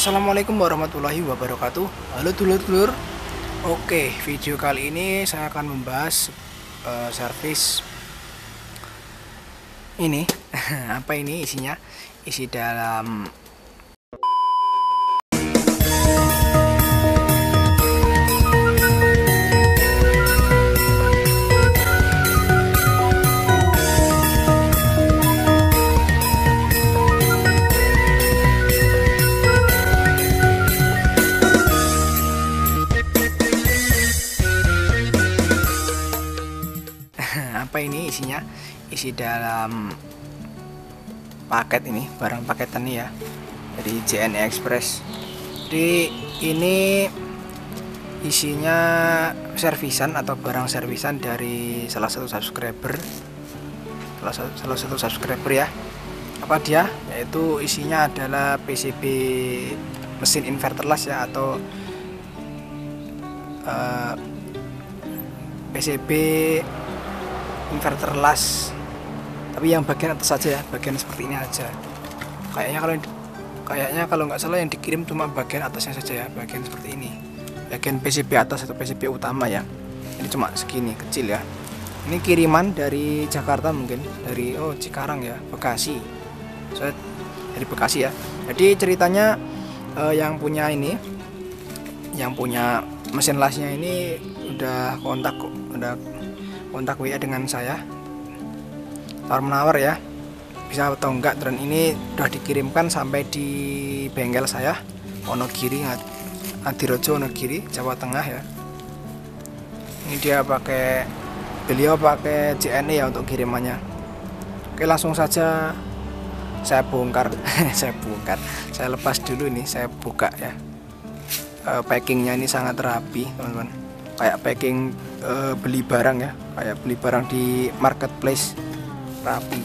Assalamualaikum warahmatullahi wabarakatuh. Halo dulur-dulur. Oke, video kali ini saya akan membahas servis ini. Apa ini isinya? Isi dalam apa ini isinya? Isi dalam paket ini, barang paketan ya, dari JNE Express. Jadi ini isinya servisan atau barang servisan dari salah satu subscriber ya. Apa dia? Yaitu isinya adalah PCB mesin inverterless ya, atau PCB inverterless, tapi yang bagian atas saja ya, bagian seperti ini aja. Kayaknya kalau nggak salah yang dikirim cuma bagian atasnya saja ya, bagian seperti ini, bagian PCB atas atau PCB utama ya. Ini cuma segini kecil ya. Ini kiriman dari Jakarta, mungkin dari Cikarang ya, Bekasi. Saya dari Bekasi ya. Jadi ceritanya yang punya mesin lasnya ini udah kontak WA dengan saya, tawar-menawar ya, bisa atau enggak. Dan ini udah dikirimkan sampai di bengkel saya, Wonogiri, Adirojo, Wonogiri, Jawa Tengah ya. Ini beliau pakai JNE ya untuk kirimannya. Oke, langsung saja saya bongkar. Saya lepas dulu ini, saya buka ya. Packingnya ini sangat rapi teman-teman, kayak packing beli barang ya, kayak beli barang di marketplace, rapi.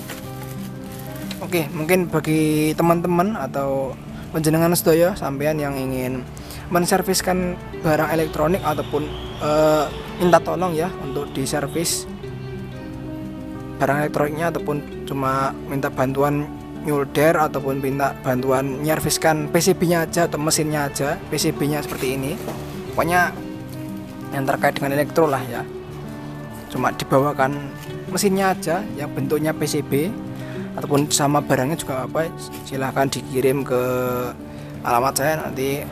Oke, mungkin bagi teman-teman atau panjenengan sedaya sampean yang ingin menserviskan barang elektronik ataupun minta tolong ya untuk diservis barang elektroniknya, ataupun cuma minta bantuan nyolder ataupun minta bantuan nyerviskan PCB-nya aja atau mesinnya aja, PCB-nya seperti ini, pokoknya yang terkait dengan elektro lah ya, cuma dibawakan mesinnya aja yang bentuknya PCB ataupun sama barangnya juga apa, silahkan dikirim ke alamat saya nanti.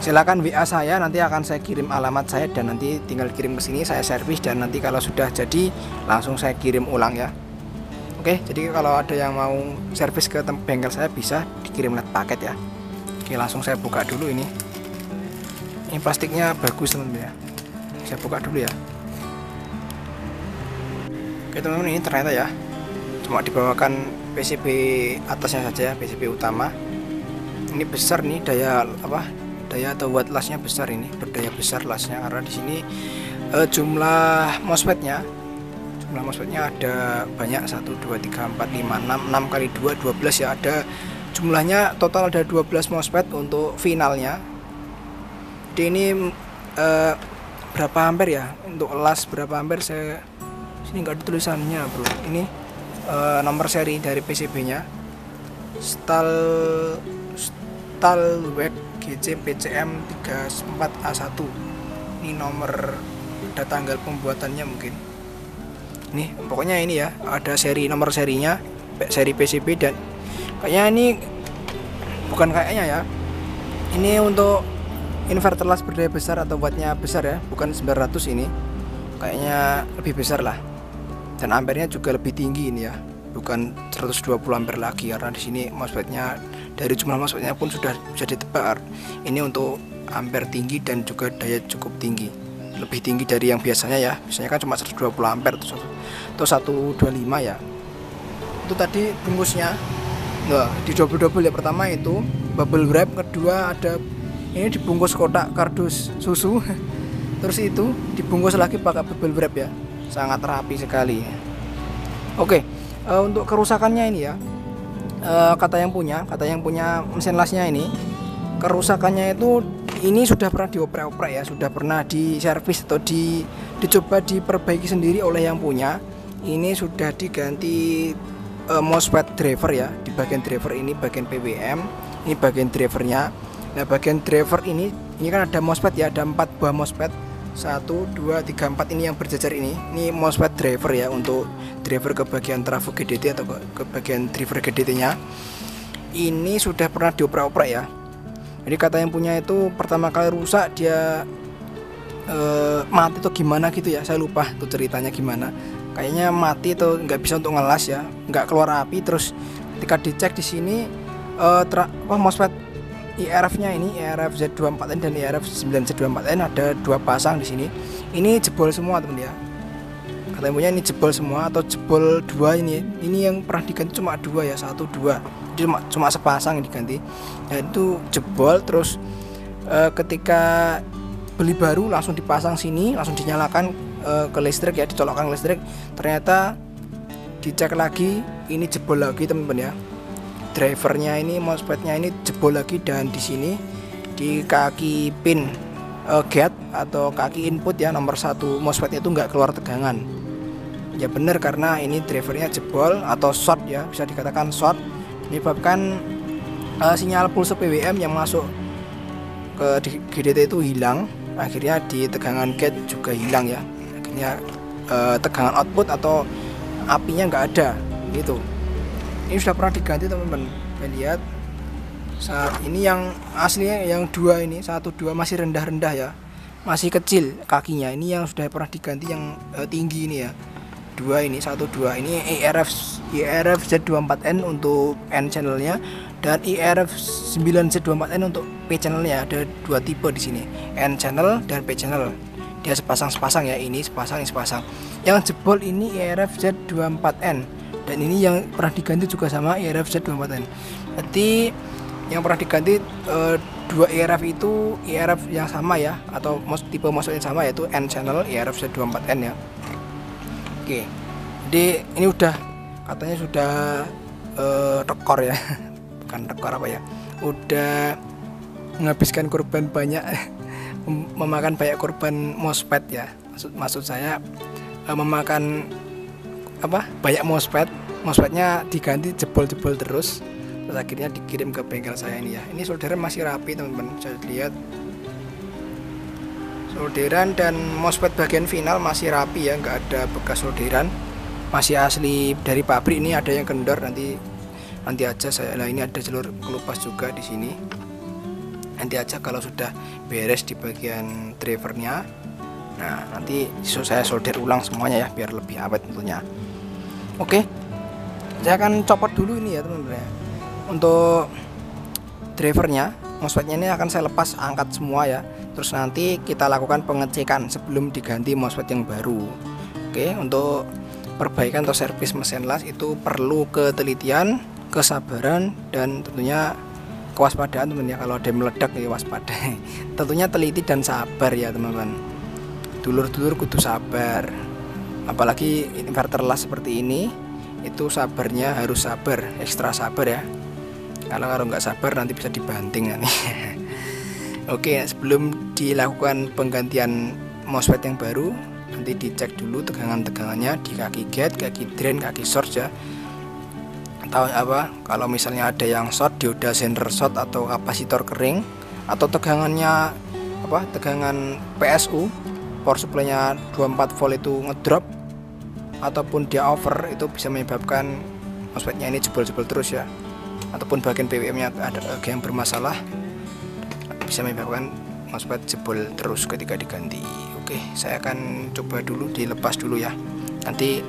Silahkan WA saya, nanti akan saya kirim alamat saya, dan nanti tinggal kirim ke sini, saya servis, dan nanti kalau sudah jadi langsung saya kirim ulang ya. Oke, jadi kalau ada yang mau servis ke bengkel saya bisa dikirim lewat paket ya. Oke, langsung saya buka dulu ini. Ini plastiknya bagus teman-teman ya. Saya buka dulu ya. Oke teman-teman, ini ternyata ya cuma dibawakan PCB atasnya saja, PCB utama. Ini besar nih, daya atau watt lasnya besar, ini berdaya besar lasnya, karena di sini jumlah MOSFET-nya ada banyak, 1 2 3 4 5 6 kali 2 12 ya, ada jumlahnya total ada 12 MOSFET untuk finalnya. Jadi ini berapa ampere ya, untuk las berapa ampere, saya sini nggak ada tulisannya bro. Ini nomor seri dari PCB-nya, Stalweg GC PCM 34A1. Ini nomor, ada tanggal pembuatannya mungkin. Nih pokoknya ini ya, ada nomor serinya, seri PCB, dan kayaknya ini untuk inverterless berdaya besar atau wattnya besar ya, bukan 900, ini kayaknya lebih besar lah, dan ampernya juga lebih tinggi ini ya, bukan 120 ampere lagi, karena di sini MOSFET-nya, dari jumlah MOSFET-nya pun sudah bisa ditebak ini untuk ampere tinggi dan juga daya cukup tinggi, lebih tinggi dari yang biasanya ya. Biasanya kan cuma 120 ampere atau 125 ya. Itu tadi bungkusnya. Nah, di double ya, pertama itu bubble wrap, kedua ada ini dibungkus kotak kardus susu. Terus itu dibungkus lagi pakai bubble wrap ya. Sangat rapi sekali. Oke, untuk kerusakannya ini ya. Kata yang punya mesin lasnya ini, kerusakannya itu ini sudah pernah dioprek-oprek ya, sudah pernah diservis atau dicoba diperbaiki sendiri oleh yang punya. Ini sudah diganti MOSFET driver ya. Di bagian driver ini bagian PWM, ini bagian drivernya. Nah bagian driver ini kan ada MOSFET ya, ada 4 buah MOSFET, 1, 2, 3, 4 ini yang berjajar ini MOSFET driver ya, untuk driver ke bagian trafo GDT atau ke bagian driver GDT nya. Ini sudah pernah dioprek-oprek ya. Jadi kata yang punya itu pertama kali rusak dia mati atau gimana gitu ya, saya lupa tuh ceritanya gimana. Kayaknya mati atau nggak bisa untuk ngelas ya, nggak keluar api. Terus ketika dicek di sini MOSFET IRF-nya ini IRF Z24N dan IRF 9Z24N ada 2 pasang di sini. Ini jebol semua teman ya. Kata yang punya ini jebol semua atau jebol 2 ini. Ini yang pernah diganti cuma 2 ya, 1, 2. Jadi cuma sepasang yang diganti. Nah itu jebol. Terus ketika beli baru langsung dipasang sini, langsung dinyalakan ke listrik ya, dicolokkan ke listrik. Ternyata dicek lagi ini jebol lagi teman-teman ya. Drivernya ini MOSFET-nya ini jebol lagi, dan di sini di kaki pin gate atau kaki input ya nomor 1 MOSFET itu nggak keluar tegangan. Ya bener, karena ini drivernya jebol atau short ya, bisa dikatakan short, menyebabkan sinyal pulse PWM yang masuk ke GDT itu hilang. Akhirnya di tegangan gate juga hilang ya. Akhirnya tegangan output atau apinya nggak ada gitu. Ini sudah pernah diganti teman-teman. Lihat saat ini yang aslinya yang 2 ini 1, 2 masih rendah-rendah ya, masih kecil kakinya. Ini yang sudah pernah diganti yang tinggi ini ya, 2 ini 1, 2 ini IRF Z24N untuk N channelnya dan IRF 9Z24N untuk P channelnya. Ada 2 tipe di sini, N channel dan P channel. Dia sepasang ya, ini sepasang, ini sepasang. Yang jebol ini IRF Z24N dan ini yang pernah diganti juga sama IRF Z24N. Berarti yang pernah diganti 2 IRF itu IRF yang sama ya, atau tipe MOSFET yang sama, yaitu N channel IRF Z24N ya. Oke, jadi ini udah katanya sudah rekor ya, bukan rekor apa ya, udah menghabiskan korban banyak, memakan banyak korban MOSFET ya. Maksud saya memakan banyak MOSFET-nya diganti jebol-jebol terus akhirnya dikirim ke bengkel saya ini ya. Ini solderan masih rapi teman-teman, bisa dilihat solderan dan MOSFET bagian final masih rapi ya, nggak ada bekas solderan, masih asli dari pabrik. Ini ada yang kendor, nanti aja saya. Nah ini ada jalur kelupas juga di sini, nanti aja kalau sudah beres di bagian drivernya. Nah nanti saya solder ulang semuanya ya, biar lebih awet tentunya. Oke, saya akan copot dulu ini ya teman-teman ya. Untuk drivernya, MOSFET-nya ini akan saya lepas, angkat semua ya. Terus nanti kita lakukan pengecekan sebelum diganti MOSFET yang baru. Oke, untuk perbaikan atau servis mesin las itu perlu ketelitian, kesabaran, dan tentunya kewaspadaan teman ya. Kalau ada yang meledak ya waspada. Tentunya teliti dan sabar ya teman-teman. Dulur-dulur kudu sabar. Apalagi inverter las seperti ini, itu sabarnya harus sabar, ekstra sabar ya. Kalau nggak sabar nanti bisa dibanting nanti. Oke, sebelum dilakukan penggantian MOSFET yang baru, nanti dicek dulu tegangannya di kaki gate, kaki drain, kaki source ya. Atau kalau misalnya ada yang short, dioda sender short atau kapasitor kering, atau tegangannya tegangan PSU, power supply-nya 24 volt itu ngedrop ataupun dia over, itu bisa menyebabkan MOSFET-nya ini jebol-jebol terus ya. Ataupun bagian PWM-nya ada yang bermasalah, bisa menyebabkan MOSFET jebol terus ketika diganti. Oke, saya akan coba dulu dilepas dulu ya. Nanti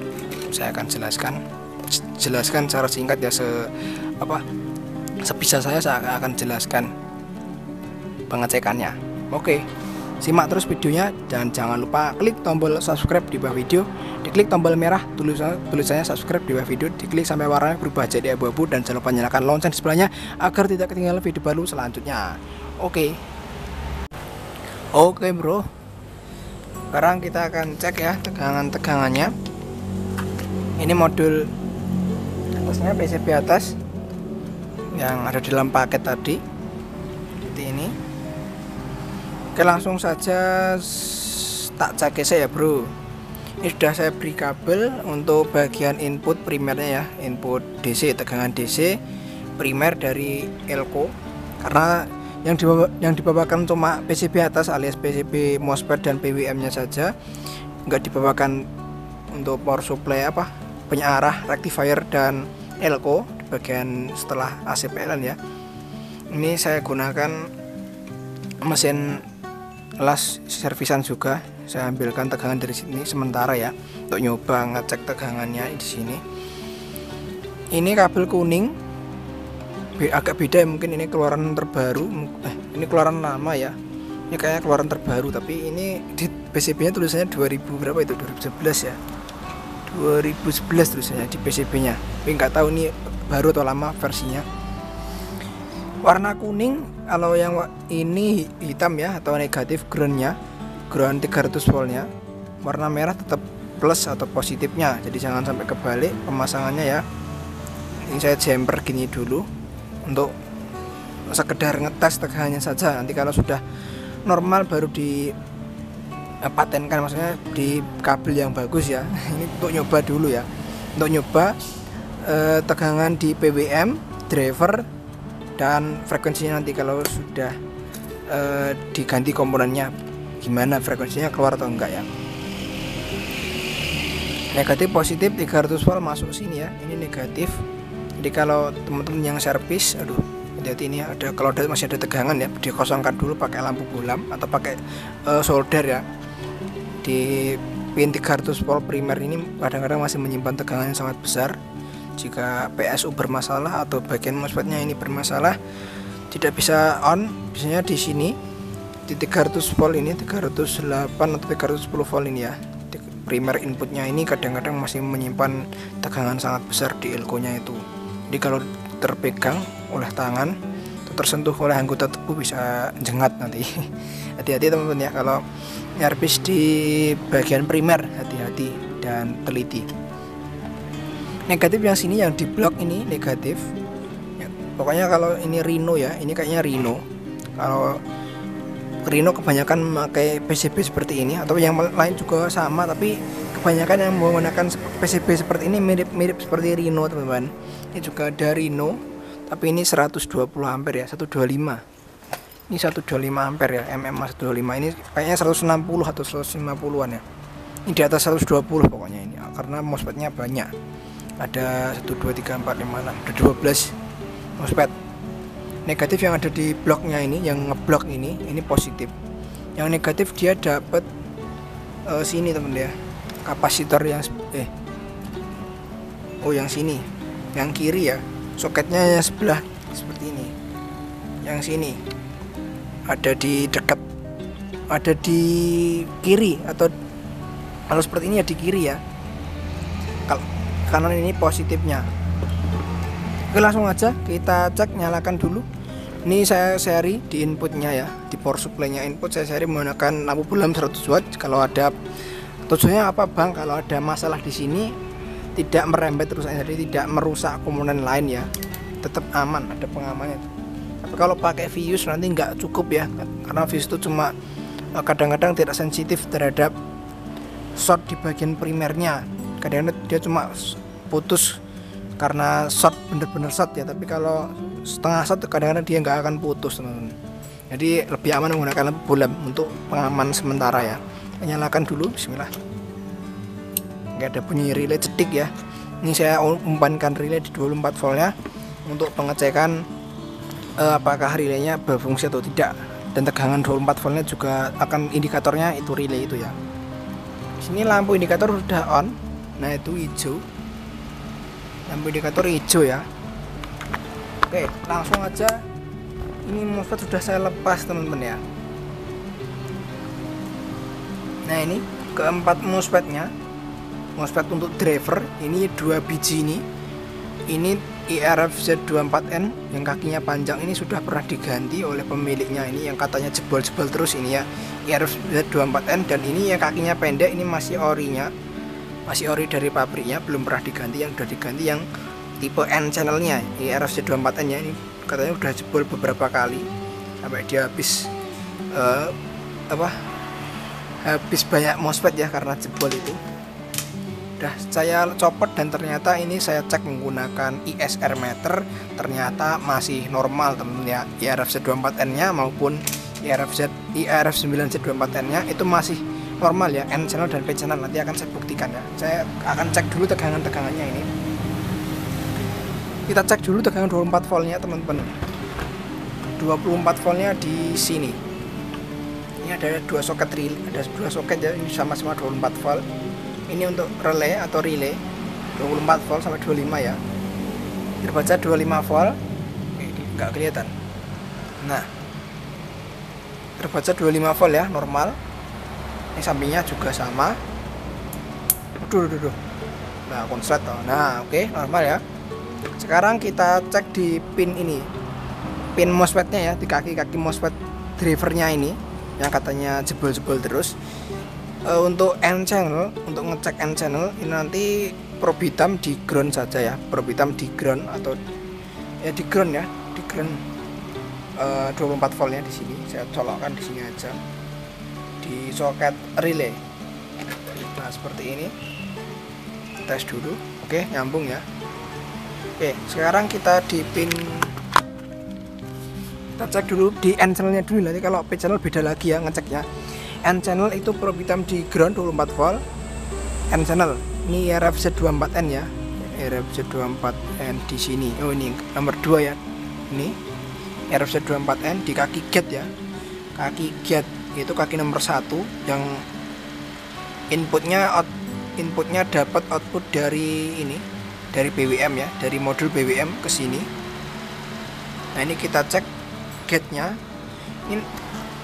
saya akan jelaskan secara singkat ya, sebisa saya akan jelaskan pengecekannya. Oke, simak terus videonya dan jangan lupa klik tombol subscribe di bawah video, diklik tombol merah tulisannya subscribe di bawah video, diklik sampai warnanya berubah jadi abu-abu, dan jangan lupa nyalakan lonceng di sebelahnya agar tidak ketinggalan video baru selanjutnya. Oke bro, sekarang kita akan cek ya tegangannya. Ini modul atasnya PCB atas yang ada dalam paket tadi seperti ini. Oke, langsung saja tak cek ya bro. Ini sudah saya beri kabel untuk bagian input primernya ya, input DC, tegangan DC primer dari elko, karena yang dibawakan cuma PCB atas alias PCB MOSFET dan PWM nya saja, nggak dibawakan untuk power supply penyearah, rectifier dan elko di bagian setelah AC PLN ya. Ini saya gunakan mesin las servisan juga, saya ambilkan tegangan dari sini sementara ya untuk nyoba ngecek tegangannya di sini. Ini kabel kuning agak beda ya, mungkin ini keluaran terbaru, ini keluaran lama ya, ini kayaknya keluaran terbaru, tapi ini di PCB nya tulisannya 2000 berapa itu, 2011 ya, 2011 tulisannya di PCB nya, tapi nggak tahu ini baru atau lama versinya. Warna kuning kalau yang ini hitam ya, atau negatif groundnya, ground 300 voltnya. Warna merah tetap plus atau positifnya, jadi jangan sampai kebalik pemasangannya ya. Ini saya jumper gini dulu untuk sekedar ngetes tegangannya saja, nanti kalau sudah normal baru dipatenkan, maksudnya di kabel yang bagus ya. Ini untuk nyoba dulu ya, untuk nyoba tegangan di PWM, driver, dan frekuensinya nanti kalau sudah diganti komponennya gimana frekuensinya keluar atau enggak ya. Negatif positif 300 volt masuk sini ya, ini negatif. Jadi kalau teman-teman yang servis, aduh hati-hati ini ada, kalau masih ada tegangan ya dikosongkan dulu pakai lampu bolam atau pakai solder ya. Di pin 300 volt primer ini kadang-kadang masih menyimpan tegangan yang sangat besar. Jika PSU bermasalah atau bagian MOSFET-nya ini bermasalah, tidak bisa on, biasanya di sini di 300 volt ini, 308 atau 310 volt ini ya, primer inputnya ini kadang-kadang masih menyimpan tegangan sangat besar di elko-nya itu. Jadi kalau terpegang oleh tangan atau tersentuh oleh anggota tubuh bisa jengat nanti. Hati-hati teman-teman ya, kalau nyarbis di bagian primer, hati-hati dan teliti. Negatif yang sini, yang di blok ini negatif ya, pokoknya kalau ini Rhino ya, ini kayaknya Rhino. Kalau Rhino kebanyakan memakai PCB seperti ini, atau yang lain juga sama, tapi kebanyakan yang menggunakan PCB seperti ini mirip seperti Rhino teman-teman. Ini juga ada Rhino, tapi ini 120 ampere ya, 125. Ini 125 ampere ya, MMA 125. Ini kayaknya 160 atau 150-an ya. Ini di atas 120 pokoknya ini, karena MOSFET-nya banyak. Ada 1 2 3 4 5 6, ada 12 MOSFET. Negatif yang ada di bloknya ini, yang ngeblok ini positif. Yang negatif dia dapat sini teman ya, kapasitor yang yang sini, yang kiri ya, soketnya yang sebelah seperti ini. Yang sini ada di dekat, ada di kiri, atau kalau seperti ini ya di kiri ya. Kalau kanan ini positifnya. Oke, langsung aja kita cek, nyalakan dulu. Ini saya seri di inputnya ya, di power supply nya input saya seri menggunakan lampu bolam 100 watt. Kalau ada, tujuannya apa bang, kalau ada masalah di sini tidak merembet terus, jadi tidak merusak komponen lain ya, tetap aman, ada pengamannya. Tapi kalau pakai fuse nanti nggak cukup ya, karena fuse itu cuma kadang-kadang tidak sensitif terhadap short di bagian primernya. Kadang-kadang dia cuma putus karena short, bener-bener short ya, tapi kalau setengah short kadang-kadang dia nggak akan putus teman-teman. Jadi lebih aman menggunakan lampu bolam untuk pengaman sementara ya. Nyalakan dulu, bismillah. Nggak ada bunyi relay cedik ya. Ini saya umpankan relay di 24 voltnya untuk pengecekan apakah relaynya berfungsi atau tidak, dan tegangan 24 voltnya juga akan indikatornya itu relay itu ya. Sini lampu indikator sudah on, nah itu hijau, lampu indikator hijau ya. Oke, langsung aja, ini MOSFET sudah saya lepas teman-teman ya. Nah ini keempat MOSFET-nya, MOSFET untuk driver ini 2 biji ini IRF Z24N yang kakinya panjang, ini sudah pernah diganti oleh pemiliknya, ini yang katanya jebol-jebol terus ini ya, IRF Z24N. Dan ini yang kakinya pendek, ini masih orinya, masih ori dari pabriknya, belum pernah diganti. Yang sudah diganti yang tipe N channelnya, IRF Z24N nya ini katanya udah jebol beberapa kali sampai dia habis habis banyak MOSFET ya karena jebol itu. udah saya copot dan ternyata ini saya cek menggunakan ISR meter, ternyata masih normal teman-teman ya. IRF-Z24N nya maupun IRF9Z24N nya itu masih normal ya, N channel dan P channel. Nanti akan saya buktikan ya. Saya akan cek dulu tegangannya ini. Kita cek dulu tegangan 24 voltnya teman-teman. 24 voltnya di sini. Ini ada dua soket ya, ini sama-sama 24 volt. Ini untuk relay atau relay 24 volt sampai 25 ya. Terbaca 25 volt. Nggak kelihatan. Nah, terbaca 25 volt ya, normal. Ini sampingnya juga sama. Duh. Nah, konslet toh. Nah, oke, normal ya. Sekarang kita cek di pin ini, pin MOSFET-nya ya, di kaki-kaki MOSFET drivernya ini yang katanya jebol-jebol terus. Untuk N channel, untuk ngecek N channel ini nanti probe hitam di ground saja ya, probe hitam di ground atau ya di ground ya, di ground 24 voltnya di sini. Saya colokkan di sini aja di soket relay. Nah, seperti ini. Tes dulu. Oke, nyambung ya. Oke, sekarang kita di pin, kita cek dulu di N channelnya dulu, nanti kalau P channel beda lagi ya ngeceknya. N channel itu probe hitam di ground 24 volt. N channel ini IRF-Z24N ya, IRF-Z24N di sini. Oh, ini nomor 2 ya, ini IRF-Z24N di kaki gate ya, kaki gate itu kaki nomor 1 yang inputnya dapat output dari ini, dari BWM ya, dari modul BWM ke sini. Nah, ini kita cek gate-nya. Ini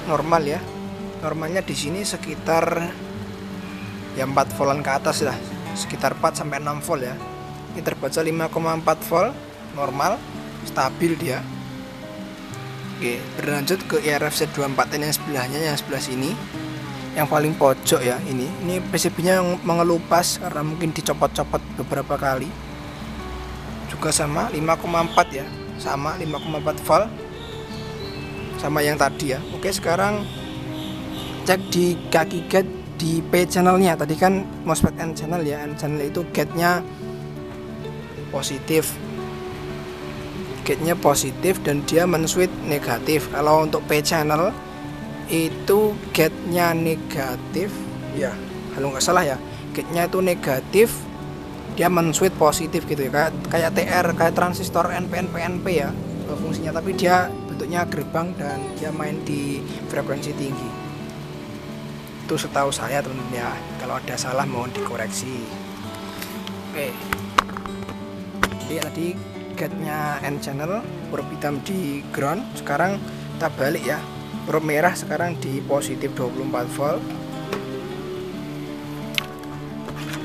normal ya. Normalnya di sini sekitar ya 4 voltan ke atas lah, sekitar 4 sampai 6 volt ya. Ini terbaca 5,4 volt, normal, stabil dia. Oke, berlanjut ke IRF-Z24N yang sebelahnya, yang sebelah sini, yang paling pojok ya. Ini PCB-nya yang mengelupas karena mungkin dicopot-copot beberapa kali. Juga sama 5,4 ya, sama 5,4 volt, sama yang tadi ya. Oke, sekarang cek di kaki gate di P channelnya. Tadi kan MOSFET N channel ya, N channel itu gate-nya positif, dan dia men-switch negatif. Kalau untuk P channel itu gate-nya negatif ya, kalau nggak salah ya, gate-nya itu negatif, dia men-switch positif gitu ya, kayak TR, kayak transistor NPN PNP ya fungsinya, tapi dia bentuknya gerbang dan dia main di frekuensi tinggi. Itu setahu saya teman-teman ya, kalau ada salah mohon dikoreksi. Oke, jadi tadi gate-nya N channel, probe hitam di ground. Sekarang kita balik ya, probe merah sekarang di positif 24 volt,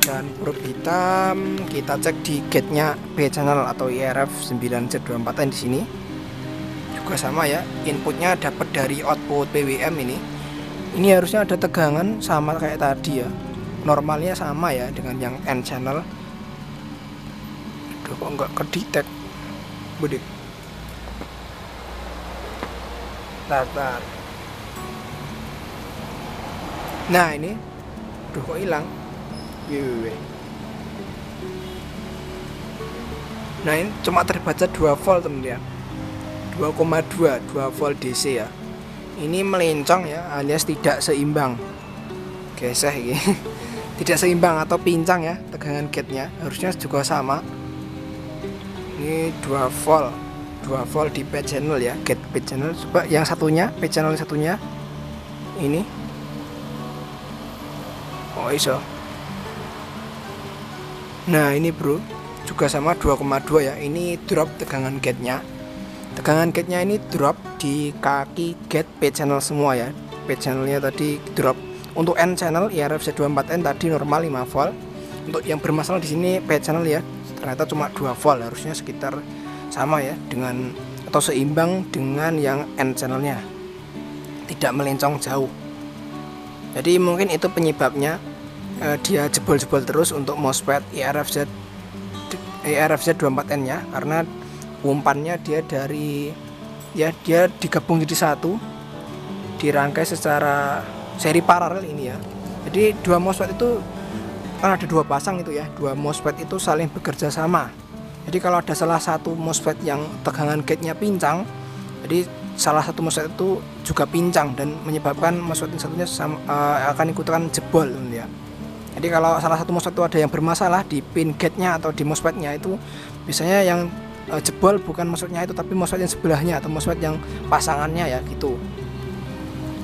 dan probe hitam kita cek di gate-nya P channel atau IRF9Z24N di sini. Juga sama ya, inputnya dapat dari output PWM ini. Ini harusnya ada tegangan sama kayak tadi ya, normalnya sama ya dengan yang N channel. Aduh, kok nggak kedetek budik. Tar. Nah, ini aduh kok hilang. Nah, ini cuma terbaca 2 volt teman ya, 2,2 volt DC ya. Ini melencong ya, alias tidak seimbang, geseh ini. Tidak seimbang atau pincang ya tegangan gate-nya, harusnya juga sama. Ini 2 volt di P channel ya, gate P channel. Coba yang satunya, P channel satunya ini. Oh iso. Nah, ini bro, juga sama 2,2 ya. Ini drop tegangan gate-nya. Tegangan gate-nya ini drop di kaki gate P channel semua ya. P channelnya tadi drop. Untuk N channel IRF-Z24N tadi normal 5 volt. Untuk yang bermasalah di sini P channel ya, ternyata cuma 2 volt. Harusnya sekitar sama ya dengan atau seimbang dengan yang N channelnya, tidak melencong jauh. Jadi mungkin itu penyebabnya dia jebol-jebol terus untuk MOSFET IRF-Z24N nya, karena umpannya dia dari ya, dia digabung jadi satu, dirangkai secara seri paralel ini ya. Jadi dua MOSFET itu kan ada dua pasang itu ya, dua MOSFET itu saling bekerja sama. Jadi kalau ada salah satu MOSFET yang tegangan gate-nya pincang, jadi salah satu MOSFET itu juga pincang dan menyebabkan MOSFET yang satunya akan ikutan jebol ya. Jadi kalau salah satu MOSFET itu ada yang bermasalah di pin gate-nya atau di MOSFET-nya itu, biasanya yang jebol bukan MOSFET-nya itu, tapi MOSFET yang sebelahnya atau MOSFET yang pasangannya ya gitu.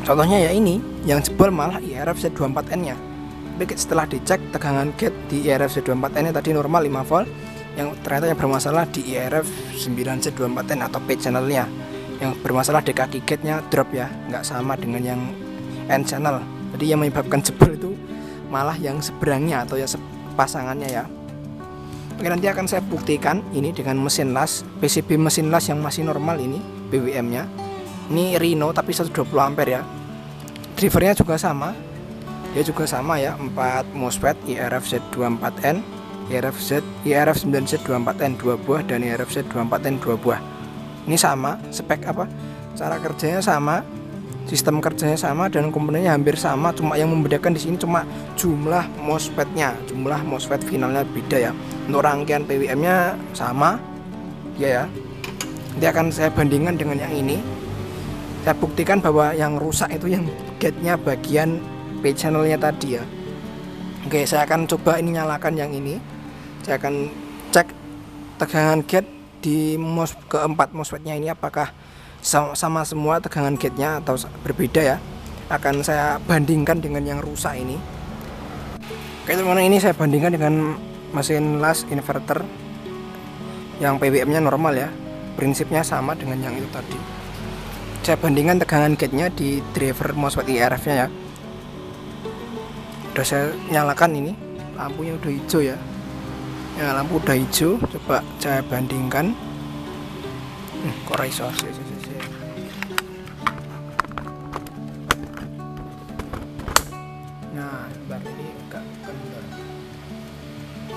Contohnya ya ini, yang jebol malah IRF Z24N-nya. Tapi setelah dicek tegangan gate di IRF Z24N-nya tadi normal 5 volt, yang ternyata yang bermasalah di IRF 9Z24N atau P channel-nya. Yang bermasalah di kaki gate-nya drop ya, nggak sama dengan yang N channel. Jadi yang menyebabkan jebol itu malah yang seberangnya atau yang pasangannya ya. Oke, nanti akan saya buktikan ini dengan mesin las, PCB mesin las yang masih normal ini BWM nya. Ini Rhino tapi 120 ampere ya. Drivernya juga sama, dia juga sama ya, 4 MOSFET IRF Z24N, IRF 9Z24N 2 buah dan IRF Z24N 2 buah. Ini sama, spek apa? Cara kerjanya sama, sistem kerjanya sama dan komponennya hampir sama, cuma yang membedakan di sini cuma jumlah MOSFET-nya, jumlah MOSFET finalnya beda ya. Untuk rangkaian PWM-nya sama, ya. Nanti akan saya bandingkan dengan yang ini. Saya buktikan bahwa yang rusak itu yang gate-nya bagian P channel-nya tadi ya. Oke, saya akan coba ini nyalakan yang ini. Saya akan cek tegangan gate di keempat MOSFET-nya ini apakah sama semua tegangan gate-nya atau berbeda ya. Akan saya bandingkan dengan yang rusak ini. Oke teman-teman, ini saya bandingkan dengan mesin las inverter yang PWM-nya normal ya. Prinsipnya sama dengan yang itu tadi. Saya bandingkan tegangan gate-nya di driver MOSFET IRF-nya ya. Udah saya nyalakan ini, lampunya udah hijau ya. Ya, lampu udah hijau, coba saya bandingkan. Kok iso sih.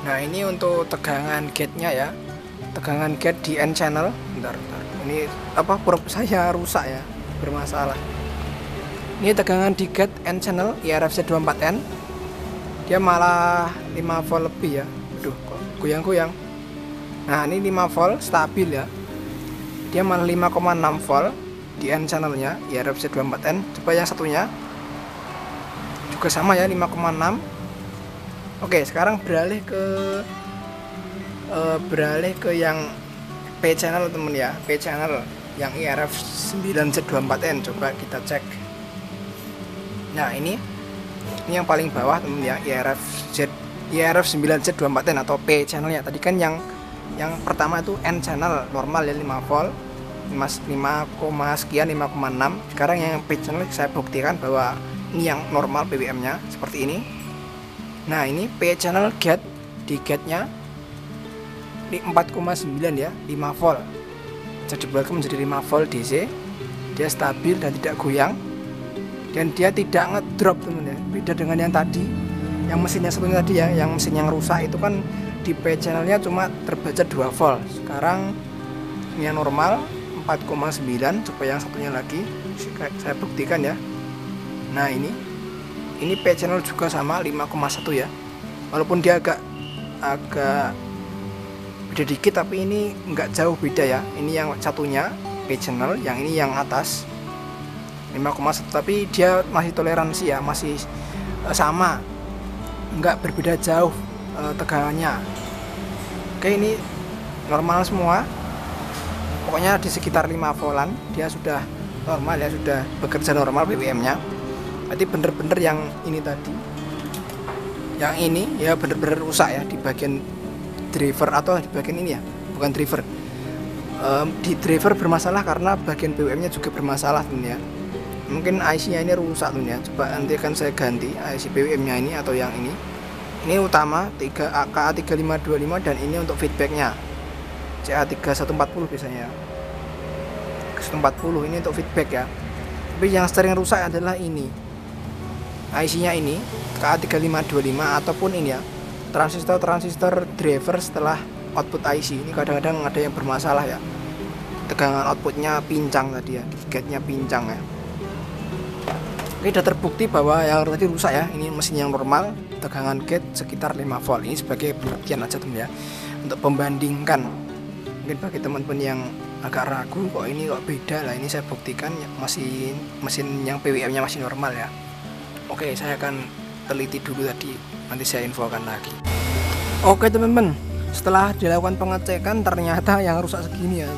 Nah ini untuk tegangan gate-nya ya, tegangan gate di N channel. Bentar. Ini apa, probe saya rusak ya, bermasalah. Ini tegangan di gate N channel IRF Z24N, dia malah 5 volt lebih ya. Aduh, kok goyang-goyang. Nah ini 5 volt stabil ya, dia malah 5,6 volt di N channelnya IRF Z24N. Coba yang satunya juga sama ya, 5,6. Oke, sekarang beralih ke yang P channel temen ya, P channel yang IRF 9Z24N. Coba kita cek. Nah ini yang paling bawah temen ya, IRF 9Z24N atau P channelnya. Tadi kan yang pertama itu N channel normal ya, 5 volt 5, sekian 5,6. Sekarang yang P channel saya buktikan bahwa ini yang normal PWM nya seperti ini. Nah ini P channel gate, di gate nya di 4,9 ya, 5 volt. Jadi dibuatkan menjadi 5 volt DC. Dia stabil dan tidak goyang. Dan dia tidak ngedrop teman ya. Beda dengan yang tadi, yang mesinnya satunya tadi ya, yang mesin yang rusak itu kan di P channelnya cuma terbaca 2 volt. Sekarang ini yang normal 4,9. Coba yang satunya lagi saya buktikan ya. Nah ini P channel juga sama 5,1 ya. Walaupun dia agak beda dikit, tapi ini nggak jauh beda ya. Ini yang satunya P channel, yang ini yang atas 5,1, tapi dia masih toleransi ya, masih sama, nggak berbeda jauh tegangannya. Oke, ini normal semua. Pokoknya di sekitar 5 voltan dia sudah normal ya, sudah bekerja normal BBM nya. Berarti bener-bener yang ini tadi, yang ini ya bener-bener rusak ya di bagian driver atau di bagian ini ya, bukan driver. Di driver bermasalah karena bagian BWM nya juga bermasalah teman ya. Mungkin IC nya ini rusak teman ya. Coba nanti akan saya ganti IC BWM nya ini atau yang ini. Ini utama KA3525 dan ini untuk feedbacknya CA3140 biasanya. 140 ini untuk feedback ya. Tapi yang sering rusak adalah ini, IC nya ini KA3525 ataupun ini ya, transistor driver setelah output IC. Ini kadang-kadang ada yang bermasalah ya, tegangan outputnya pincang tadi ya, gate-nya pincang ya. Oke, sudah terbukti bahwa yang tadi rusak ya. Ini mesin yang normal, tegangan gate sekitar 5 volt. Ini sebagai pengertian aja teman ya, untuk membandingkan. Mungkin bagi teman-teman yang agak ragu kok ini kok beda, lah ini saya buktikan masih mesin yang PWM nya masih normal ya. Oke, saya akan teliti dulu tadi, nanti saya infokan lagi. Oke teman-teman, setelah dilakukan pengecekan ternyata yang rusak segini ya.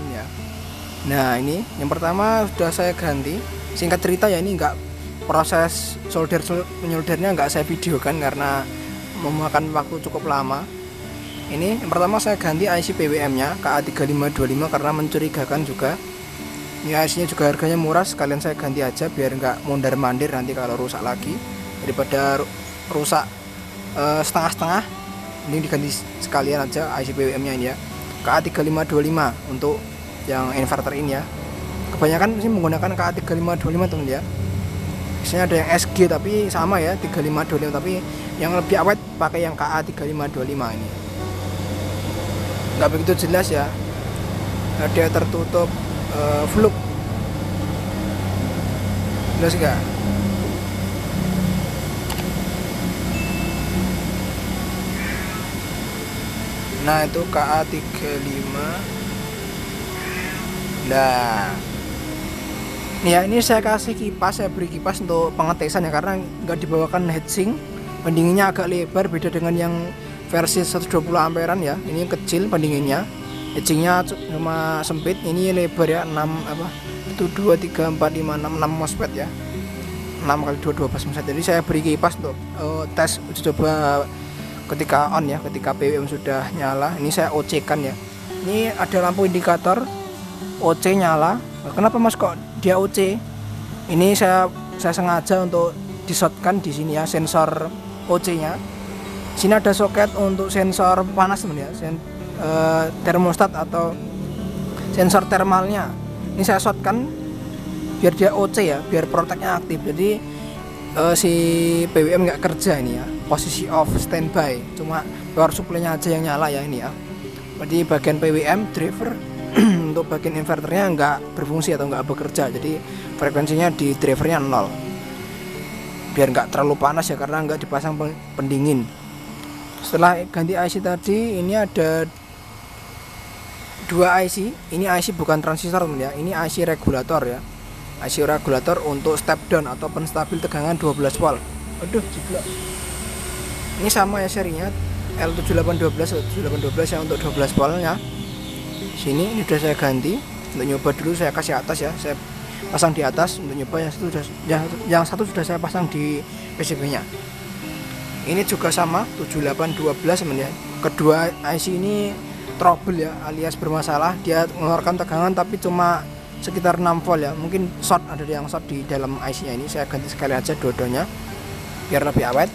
Nah ini yang pertama sudah saya ganti. Singkat cerita ya, ini enggak, proses menyoldernya enggak saya videokan karena memakan waktu cukup lama. Ini yang pertama saya ganti IC PWM nya KA3525 karena mencurigakan juga. Ini IC nya juga harganya murah, sekalian saya ganti aja biar enggak mondar mandir nanti kalau rusak lagi, daripada rusak setengah-setengah. Ini diganti sekalian aja IC PWM nya ini ya, KA3525 untuk yang inverter ini ya. Kebanyakan sih menggunakan KA3525 teman ya. Biasanya ada yang SG tapi sama ya 3525, tapi yang lebih awet pakai yang KA3525 ini. Nggak begitu jelas ya, dia tertutup fluk, jelas nggak? Nah itu KA35. Nah ya, ini saya kasih kipas, saya beri kipas untuk pengetesan ya, karena nggak dibawakan heatsink. Pendinginnya agak lebar, beda dengan yang versi 120 amperan ya. Ini kecil pendinginnya, heatsinknya cuma sempit. Ini lebar ya, 6 apa itu 2 3 4 5 6 MOSFET ya, 6 kali 2 12 MOSFET. Jadi saya beri kipas untuk tes uji coba ketika on ya, ketika PWM sudah nyala. Ini saya OC kan ya. Ini ada lampu indikator OC nyala. Kenapa mas kok dia OC? Ini saya sengaja untuk disotkan di sini ya, sensor OC nya. Sini ada soket untuk sensor panas teman ya, termostat atau sensor termalnya. Ini saya shotkan biar dia OC ya, biar proteknya aktif. Jadi si PWM nggak kerja ini ya, posisi off standby, cuma power supply-nya aja yang nyala ya ini ya. Jadi bagian PWM driver untuk bagian inverternya nggak berfungsi atau nggak bekerja, jadi frekuensinya di drivernya 0 biar nggak terlalu panas ya, karena nggak dipasang pendingin. Setelah ganti IC tadi, ini ada 2 IC. Ini IC bukan transistor ya, ini IC regulator ya, IC regulator untuk step down atau penstabil tegangan 12 volt. Aduh jiplak. Ini sama ya serinya, L7812 ya untuk 12 voltnya. Sini ini sudah saya ganti. Untuk nyoba dulu saya kasih atas ya, saya pasang di atas untuk nyoba. Yang satu sudah saya pasang di PCB nya. Ini juga sama 7812 teman ya. Kedua IC ini trouble ya, alias bermasalah. Dia mengeluarkan tegangan tapi cuma sekitar 6 volt ya, mungkin short, ada yang short di dalam IC nya. Ini saya ganti sekali aja dua-duanya biar lebih awet.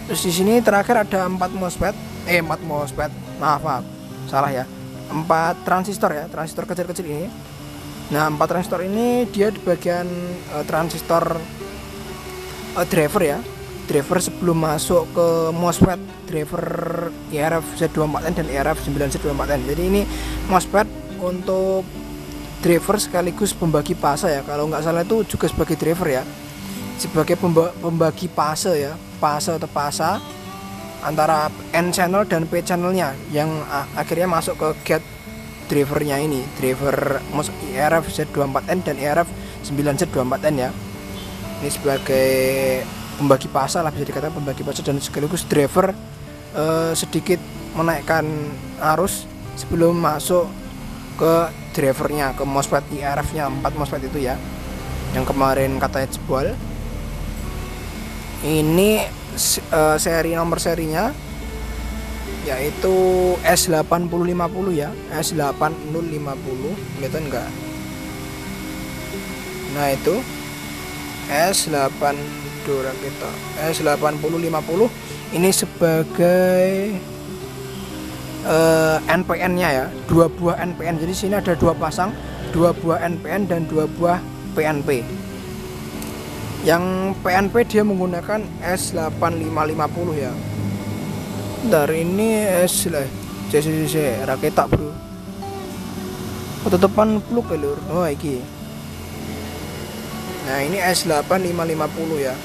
Terus di sini terakhir ada 4 MOSFET, maaf salah ya, 4 transistor ya, transistor kecil-kecil ini. Nah 4 transistor ini dia di bagian transistor driver ya, driver sebelum masuk ke MOSFET, driver IRF Z24N dan IRF 9Z24N. Jadi ini MOSFET untuk driver sekaligus pembagi fase ya, kalau nggak salah itu juga sebagai driver ya, sebagai pembagi fase ya, fase atau fasa antara N channel dan P channelnya yang akhirnya masuk ke gate drivernya ini, driver IRF Z24N dan IRF 9Z24N ya. Ini sebagai pembagi fase lah, bisa dikatakan pembagi fase dan sekaligus driver sedikit menaikkan arus sebelum masuk ke drivernya, ke MOSFET IRF nya 4 MOSFET itu ya, yang kemarin katanya jebol. Ini seri nomor serinya yaitu S8050 ya, S8050, kelihatan enggak? Nah itu S8050 ini sebagai NPN nya ya, 2 buah NPN. Jadi sini ada 2 pasang, 2 buah NPN dan 2 buah PNP. Yang PNP dia menggunakan S8550 ya. Dari ini CCC raketak bro, tutupan plug ya lur. Oh iki. Nah ini S8550 ya.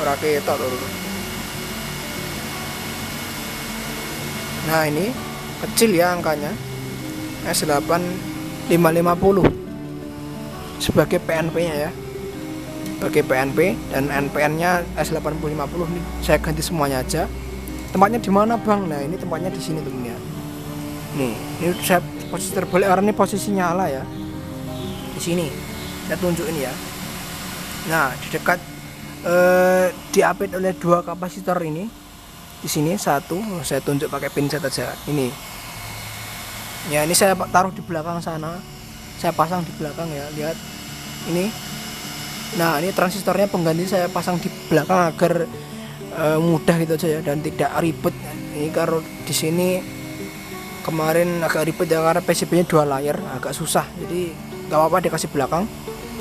ora ketok lho. Nah ini kecil ya angkanya, S8550 sebagai PNP nya ya, sebagai PNP, dan NPN nya S8050. nih saya ganti semuanya aja. Tempatnya di mana bang? Nah ini tempatnya di sini temen ya. Nih ini saya posisi terbalik karena ini posisi nyala ya, di sini saya tunjukin ya. Nah di dekat diapit oleh dua kapasitor ini. Di sini satu, saya tunjuk pakai pinset aja. Ini ya, ini saya taruh di belakang sana, saya pasang di belakang ya, lihat ini. Nah ini transistornya pengganti saya pasang di belakang agar mudah gitu aja ya, dan tidak ribet. Ini kalau di sini kemarin agak ribet ya, karena PCB nya dua layer, agak susah, jadi nggak apa-apa dikasih belakang.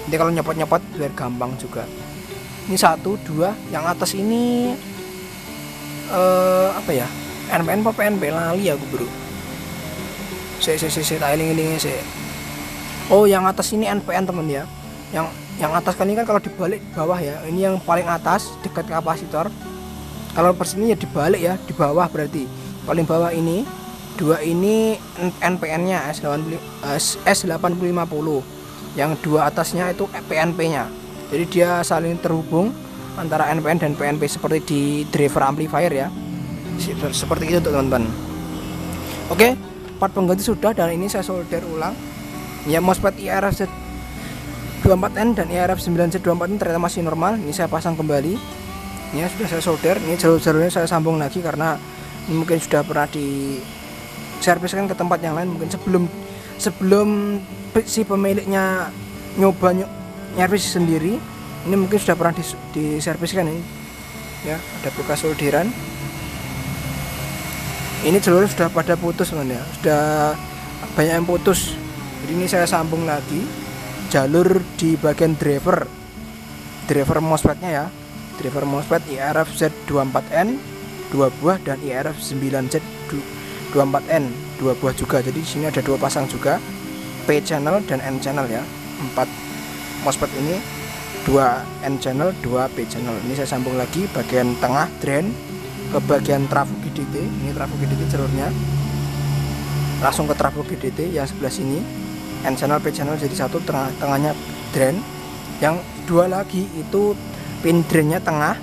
Nanti kalau nyopot-nyopot biar gampang juga. Ini satu, dua, yang atas ini apa ya, NPN apa PNP lali aku bro. Saya tiling saya. Oh yang atas ini NPN temen ya. Yang atas kan ini kan kalau dibalik bawah ya. Ini yang paling atas dekat kapasitor. Kalau persini ya dibalik ya, di bawah berarti. Paling bawah ini, dua ini NPN nya S8050. Yang dua atasnya itu PNP nya. Jadi dia saling terhubung antara NPN dan PNP seperti di driver amplifier ya, seperti itu teman-teman. Oke, part pengganti sudah, dan ini saya solder ulang ya. MOSFET IRF-Z24N dan IRF-9Z24 ini ternyata masih normal. Ini saya pasang kembali ya, sudah saya solder. Ini jalur-jalurnya saya sambung lagi karena ini mungkin sudah pernah di serviskan ke tempat yang lain, mungkin sebelum si pemiliknya nyoba nyervis sendiri. Ini mungkin sudah pernah diserviskan ini ya, ada bekas solderan. Ini jalur sudah pada putus teman ya, sudah banyak yang putus. Jadi ini saya sambung lagi jalur di bagian driver MOSFET nya ya, driver MOSFET IRF-Z24N 2 buah dan IRF-9Z24N 2 buah juga. Jadi di sini ada 2 pasang juga, P channel dan N channel ya, 4 MOSFET ini, 2 N channel, 2 P channel. Ini saya sambung lagi bagian tengah drain ke bagian trafo GDT. Ini trafo GDT jalurnya langsung ke trafo GDT yang sebelah sini. N channel, P channel jadi satu, tengahnya drain. Yang 2 lagi itu pin drainnya tengah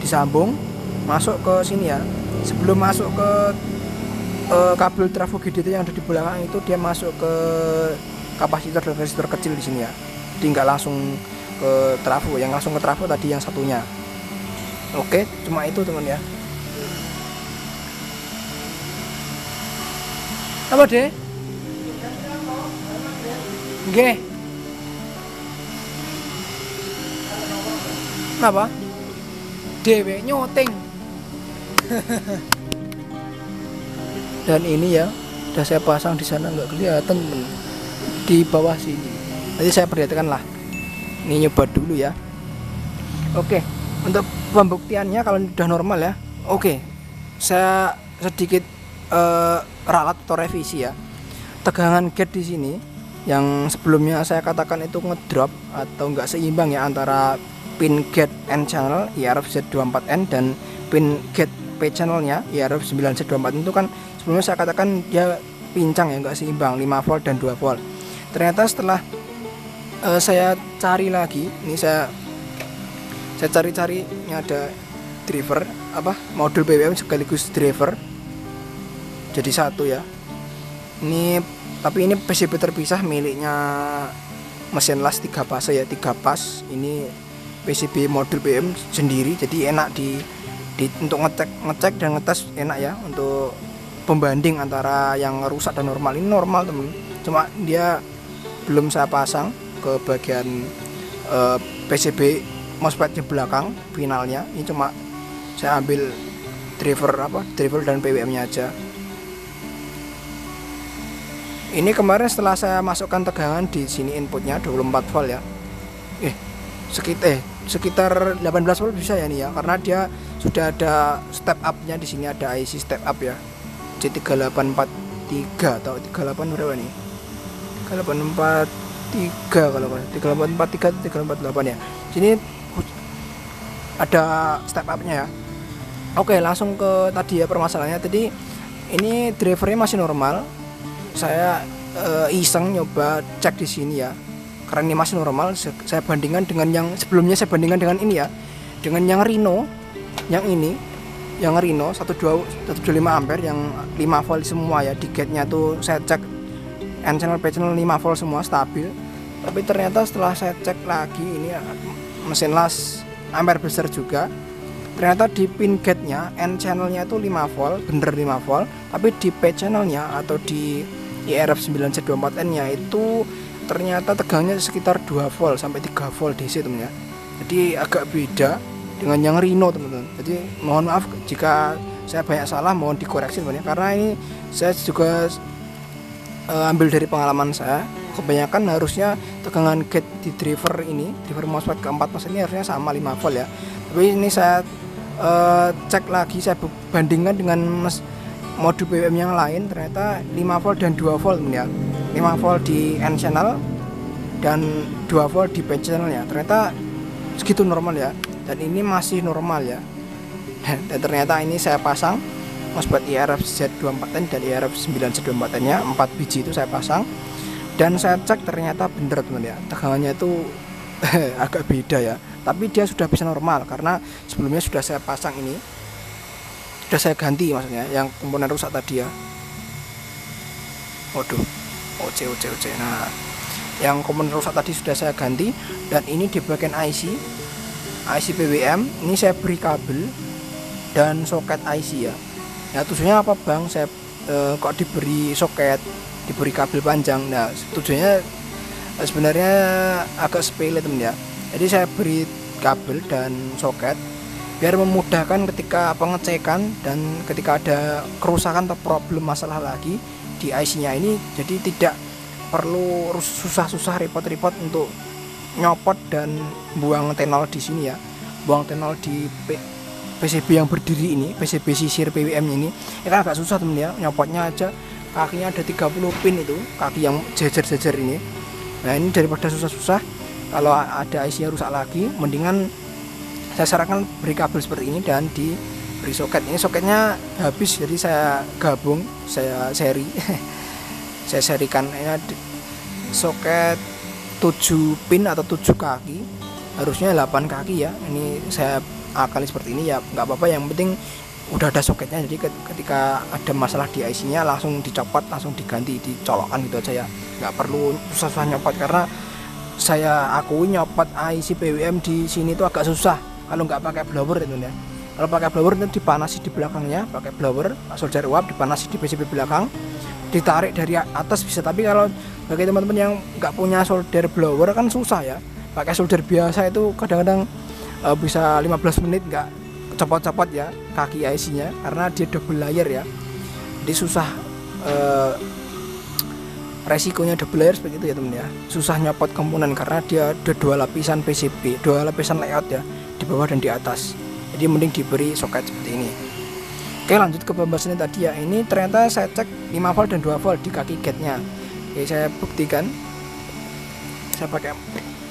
disambung masuk ke sini ya. Sebelum masuk ke kabel trafo GDT yang ada di belakang itu, dia masuk ke kapasitor dan resistor kecil di sini ya. Jadi nggak langsung ke trafo, yang langsung ke trafo tadi yang satunya. Oke, cuma itu teman ya. Apa deh? Nggih. Kenapa? Dewe nyoting. Dan ini ya, udah saya pasang di sana, nggak kelihatan temen, di bawah sini. Nanti saya perhatikan lah. Ini nyoba dulu ya. Oke, untuk pembuktiannya kalau udah normal ya. Oke, saya sedikit ralat atau revisi ya. Tegangan gate di sini yang sebelumnya saya katakan itu ngedrop atau nggak seimbang ya antara pin gate N channel IRF-Z24N dan pin gate P channelnya IRF-9Z24 itu kan sebelumnya saya katakan dia pincang ya, nggak seimbang, 5 volt dan 2 volt. Ternyata setelah saya cari lagi, ini saya cari-cari, ini ada driver modul BWM sekaligus driver jadi satu ya. Ini tapi ini PCB terpisah miliknya mesin las 3 fase ya, 3 pas. Ini PCB modul BM sendiri, jadi enak untuk ngecek dan ngetes, enak ya untuk pembanding antara yang rusak dan normal. Ini normal temen, cuma dia belum saya pasang ke bagian PCB MOSFET-nya belakang finalnya. Ini cuma saya ambil driver dan PWM nya aja. Ini kemarin setelah saya masukkan tegangan di sini, inputnya 24 volt ya, sekitar 18 volt bisa ya nih ya, karena dia sudah ada step up nya di sini, ada IC step up ya, C3843 atau 38 berapa nih, 3843 kalau 3843 3848 ya. Sini ada step up-nya ya. Oke, langsung ke tadi ya permasalahannya. Tadi ini drivernya masih normal. Saya iseng nyoba cek di sini ya. Karena ini masih normal, saya bandingkan dengan yang sebelumnya, saya bandingkan dengan ini ya. Dengan yang Rhino, yang ini, yang Rhino 125 ampere yang 5 volt semua ya. Di gate-nya tuh saya cek N channel, P channel 5 volt semua stabil. Tapi ternyata setelah saya cek lagi ini mesin las ampere besar juga. Ternyata di pin gate-nya N channel-nya itu 5 volt, bener 5 volt, tapi di P channel-nya atau di IRF9Z24N-nya itu ternyata tegangnya sekitar 2 volt sampai 3 volt DC teman ya. Jadi agak beda dengan yang Rhino teman-teman. Jadi mohon maaf jika saya banyak salah, mohon dikoreksi teman ya. Karena ini saya juga ambil dari pengalaman saya. Kebanyakan harusnya tegangan gate di driver ini, driver MOSFET keempat mas ini harusnya sama 5 volt ya. Tapi ini saya cek lagi, saya bandingkan dengan modul PWM yang lain, ternyata 5 volt dan 2 volt ya. 5 volt di N channel dan 2 volt di P channelnya. Ternyata segitu normal ya. Dan ini masih normal ya. Dan ternyata ini saya pasang MOSFET IRF-Z24N dan IRF-9Z24N nya 4 biji itu saya pasang. Dan saya cek ternyata bener teman ya, tegangannya itu agak beda ya. Tapi dia sudah bisa normal karena sebelumnya sudah saya pasang ini, sudah saya ganti maksudnya yang komponen rusak tadi ya. Waduh, oce. Nah, yang komponen rusak tadi sudah saya ganti. Dan ini di bagian IC PWM ini saya beri kabel dan soket IC ya. Ya tujuannya apa bang? Saya kok diberi soket, diberi kabel panjang. Nah tujuannya sebenarnya agak sepele temen ya. Jadi saya beri kabel dan soket biar memudahkan ketika pengecekan dan ketika ada kerusakan atau problem masalah lagi di IC-nya ini. Jadi tidak perlu susah-susah repot-repot untuk nyopot dan buang tenol di sini ya. Buang tenol di PCB yang berdiri ini, PCB sisir PWM ini. Ya kan agak susah temen ya, nyopotnya aja kakinya ada 30 pin itu, kaki yang jejer-jejer ini. Nah ini daripada susah-susah, kalau ada IC-nya rusak lagi, mendingan saya sarankan beri kabel seperti ini dan diberi soket. Ini soketnya habis, jadi saya gabung, saya seri saya serikan. Ini soket 7 pin atau 7 kaki, harusnya 8 kaki ya. Ini saya akali seperti ini ya, nggak apa-apa, yang penting udah ada soketnya. Jadi ketika ada masalah di IC-nya langsung dicopot, langsung diganti, dicolokkan gitu aja ya, nggak perlu susah-susah nyopot. Karena saya akui nyopot IC PWM di sini itu agak susah kalau nggak pakai blower itu ya. Kalau pakai blower itu dipanasi di belakangnya, pakai blower solder uap, dipanasi di PCB belakang, ditarik dari atas bisa. Tapi kalau bagi teman-teman yang nggak punya solder blower kan susah ya, pakai solder biasa itu kadang-kadang bisa 15 menit nggak copot-copot ya kaki IC-nya, karena dia double layer ya. Jadi susah, resikonya double layer seperti itu ya teman ya. Susah nyopot komponen karena dia ada 2 lapisan PCB, 2 lapisan layout ya, di bawah dan di atas. Jadi mending diberi soket seperti ini. Oke, lanjut ke pembahasannya tadi ya. Ini ternyata saya cek 5 volt dan 2 volt di kaki gate-nya. Oke, saya buktikan. Saya pakai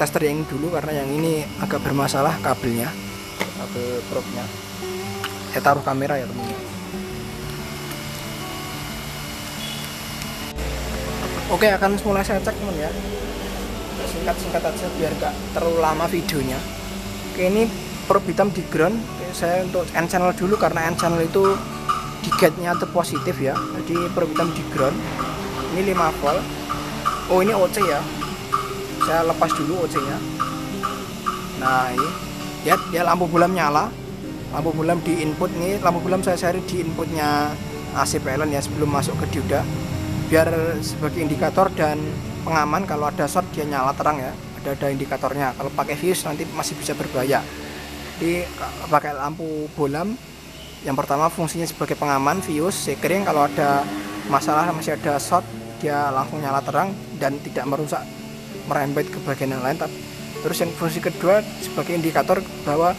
tester yang dulu karena yang ini agak bermasalah kabelnya, kabel probe-nya. Saya taruh kamera ya teman-teman. Oke, akan mulai saya cek teman ya. Singkat-singkat aja biar gak terlalu lama videonya. Oke, ini probe hitam di ground. Oke, saya untuk N channel dulu karena N channel itu di gate-nya itu positif ya. Jadi probe hitam di ground. Ini 5 volt. Oh, ini OC ya. Saya lepas dulu OC-nya. Nah, ini ya, dia lampu bolam nyala. Lampu bolam di input nih, lampu bolam saya cari di inputnya AC PLN ya sebelum masuk ke dioda. Biar sebagai indikator dan pengaman, kalau ada short dia nyala terang ya. Ada indikatornya. Kalau pakai fuse nanti masih bisa berbahaya. Jadi pakai lampu bolam yang pertama fungsinya sebagai pengaman, fuse, sekring, kalau ada masalah masih ada short dia langsung nyala terang dan tidak merusak merembet ke bagian yang lain. Terus yang fungsi kedua sebagai indikator bahwa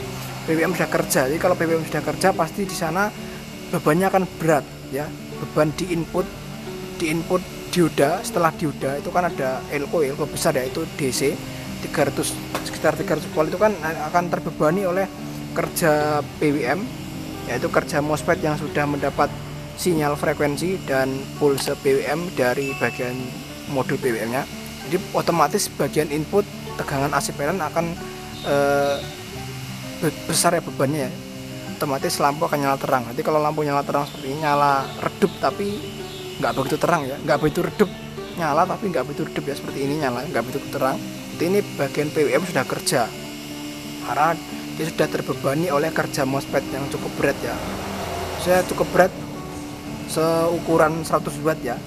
PWM sudah kerja. Jadi kalau PWM sudah kerja pasti di sana bebannya akan berat ya. Beban di input dioda, setelah dioda itu kan ada elko besar ya, itu DC 300, sekitar 300 volt itu kan akan terbebani oleh kerja PWM, yaitu kerja MOSFET yang sudah mendapat sinyal frekuensi dan pulse PWM dari bagian modul PWM nya. Jadi otomatis bagian input tegangan AC PLN akan besar ya bebannya ya, otomatis lampu akan nyala terang. Nanti kalau lampu nyala terang seperti ini, nyala redup tapi nggak begitu terang ya, nggak begitu redup, nyala tapi nggak begitu redup ya, seperti ini nyala nggak begitu terang. Jadi ini bagian PWM sudah kerja karena dia sudah terbebani oleh kerja MOSFET yang cukup berat ya. Saya cukup berat seukuran 100 watt ya.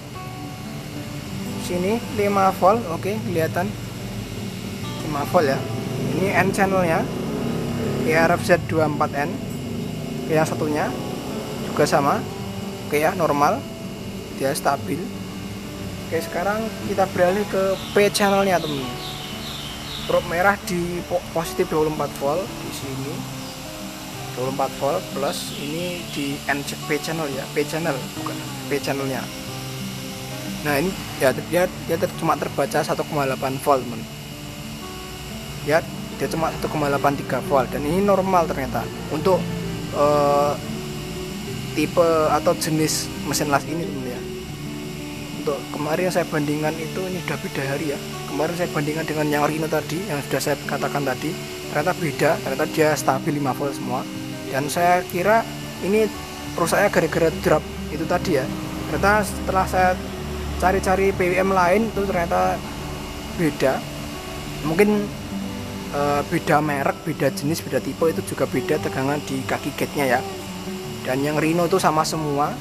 Sini 5 volt, oke kelihatan 5 volt ya. Ini N channelnya ERFZ 24N. Yang satunya juga sama, oke ya, normal, dia stabil. Oke, sekarang kita beralih ke P channelnya teman. Probe merah di positif 24 volt di sini, 24 volt plus ini di P channel ya, P channel bukan P channelnya. Nah ini ya dia cuma terbaca 1,8 volt teman ya, dia cuma 1,83 volt dan ini normal ternyata untuk tipe atau jenis mesin las ini teman ya. Untuk kemarin saya bandingkan itu, ini sudah beda hari ya, kemarin saya bandingkan dengan yang Rhino tadi yang sudah saya katakan tadi, ternyata beda, ternyata dia stabil 5 volt semua. Dan saya kira ini rusaknya gara-gara drop itu tadi ya, ternyata setelah saya cari-cari PWM lain itu ternyata beda, mungkin beda merek, beda jenis, beda tipe, itu juga beda tegangan di kaki gate-nya ya. Dan yang Rhino itu sama semua,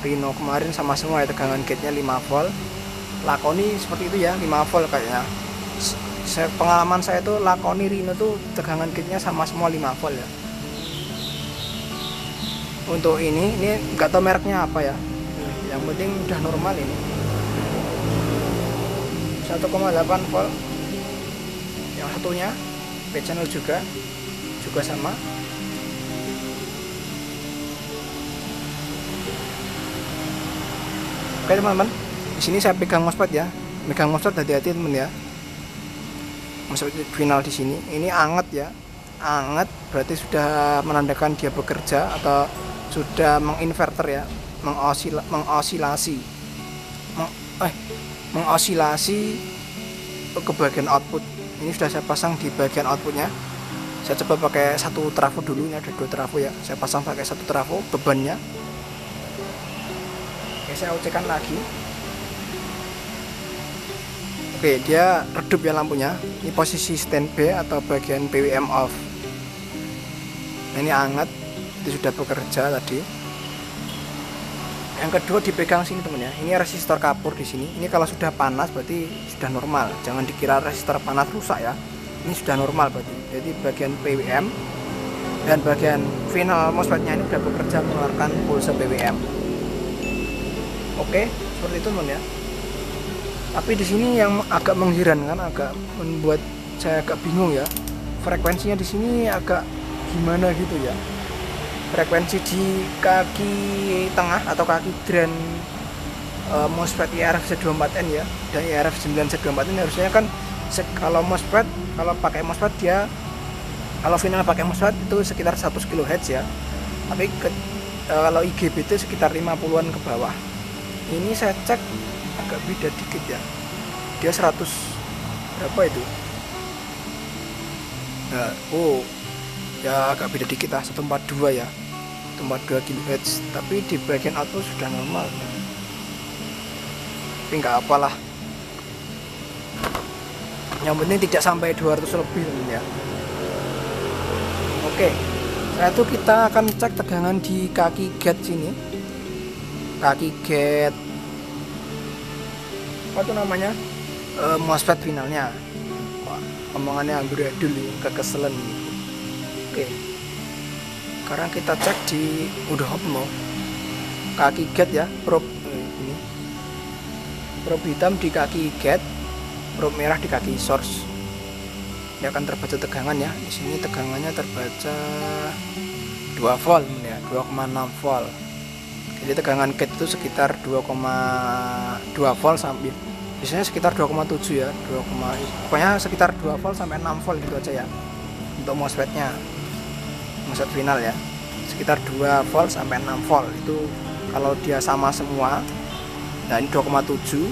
Rhino kemarin sama semua ya, tegangan gate-nya 5 volt. Lakoni seperti itu ya, 5 volt kayaknya. Pengalaman saya itu Lakoni Rhino tuh tegangan gate-nya sama semua 5 volt ya. Untuk ini nggak tahu mereknya apa ya, yang penting udah normal ini 1,8 volt. Yang satunya P channel juga sama. Oke teman-teman, di sini saya pegang MOSFET ya, pegang MOSFET, hati-hati teman ya. MOSFET final di sini, ini anget ya, anget berarti sudah menandakan dia bekerja atau sudah menginverter ya, mengosilasi ke bagian output. Ini sudah saya pasang di bagian outputnya. Saya coba pakai satu trafo dulu, ini ada 2 trafo ya, saya pasang pakai satu trafo bebannya. Oke, saya OC-kan lagi. Oke, dia redup ya lampunya. Ini posisi standby atau bagian PWM off. Nah, ini hangat, itu sudah bekerja tadi. Yang kedua dipegang sini teman ya. Ini resistor kapur di sini. Ini kalau sudah panas berarti sudah normal. Jangan dikira resistor panas rusak ya. Ini sudah normal berarti. Jadi bagian PWM dan bagian final MOSFET-nya ini sudah bekerja mengeluarkan pulse PWM. Oke, seperti itu teman ya. Tapi di sini yang agak mengherankan, agak membuat saya agak bingung ya. Frekuensinya di sini agak gimana gitu ya. Frekuensi di kaki tengah atau kaki drain MOSFET ERF-Z24N ya, dan ERF-9Z24N harusnya kan kalau MOSFET, kalau pakai MOSFET dia, kalau final pakai MOSFET itu sekitar 100 kHz ya, tapi kalau IGBT sekitar 50-an ke bawah. Ini saya cek agak beda dikit ya, dia 100 berapa itu, nah, oh ya agak beda dikit lah, 142 ya, 142 kHz, tapi di bagian output sudah normal. Tapi nggak apalah, yang penting tidak sampai 200 lebih ya. Oke, setelah itu kita akan cek tegangan di kaki gate sini, kaki gate apa tuh namanya, MOSFET finalnya. Wah, omongannya amburadul nih, kekeselan nih. Oke, sekarang kita cek di udah mau kaki gate ya, probe ini, probe hitam di kaki gate, probe merah di kaki source. Dia akan terbaca tegangan ya. Di sini tegangannya terbaca 2 volt ya, 2,6 volt. Jadi tegangan gate itu sekitar 2,2 volt sampai biasanya sekitar 2,7 ya, pokoknya sekitar 2 volt sampai 6 volt gitu aja ya untuk MOSFET-nya. ngeset final ya, sekitar 2 volt sampai 6 volt itu kalau dia sama semua. Nah ini 2,7,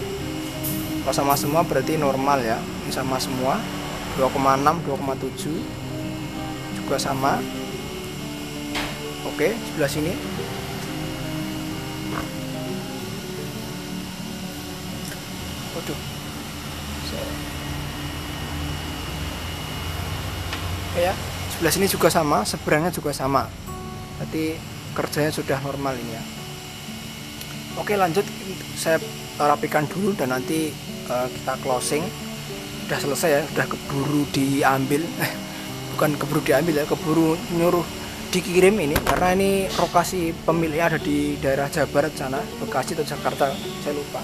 kalau sama semua berarti normal ya, ini sama semua 2,6 2,7 juga sama. Oke, sebelah sini waduh ya, sebelah sini juga sama, seberangnya juga sama, berarti kerjanya sudah normal ini ya. Oke, lanjut saya rapikan dulu dan nanti kita closing. Udah selesai ya, udah keburu diambil, bukan keburu diambil ya, keburu nyuruh dikirim ini, karena ini lokasi pemiliknya ada di daerah Jawa Barat sana, Bekasi atau Jakarta, saya lupa.